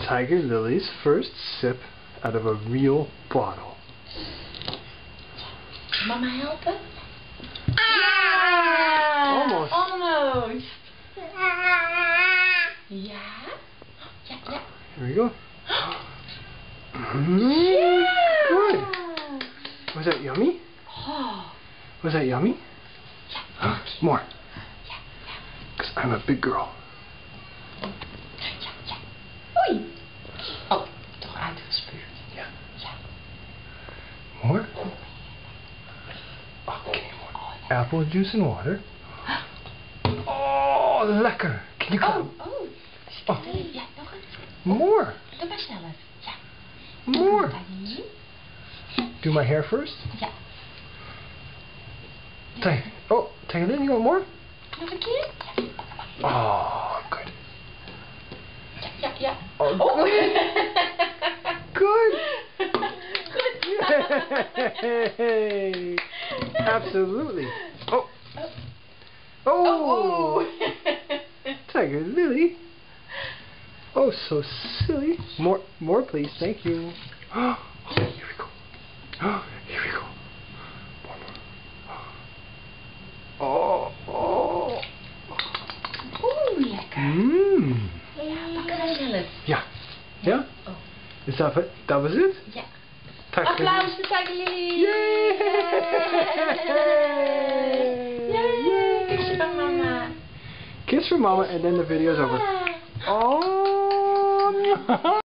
Tiger Lily's first sip out of a real bottle. Mama helpen? Almost. Almost. Ja. Ja, ja. Here we go. Yeah. Good. Was that yummy? Oh. Was that yummy? Ja. More. Ja. Because I'm a big girl. Ja, ja. Oei. Oh, toch uitgespuugd. Ja. Ja. More? Okay, more. Apple juice and water. Oh, lekker. Can you come? Oh. Oh. Ja, nog eens. More. Doe maar sneller. Ja. More. Hier. Do my hair first? Ja. Tiger. Oh, Tiger Lily, you want more? Nog een keer? Ja. Oh, good. Ja, ja, ja. Oh, Oh. Good. Goed. Yay. Absolutely. Oh. Oh. Oh. Tiger Lily. Oh, so silly. More, please. Thank you. Oh, here we go. Oh, here we go. More. Oh. Oeh, lekker. Mmm. Ja, pak er een zelf. Ja. Ja? Oh. Is that it? That was it? Ja. Tiger Applaus voor Tiger Lily. Yay! Yay! Kusje van mama. Kiss for mama and then the video's over. Oh.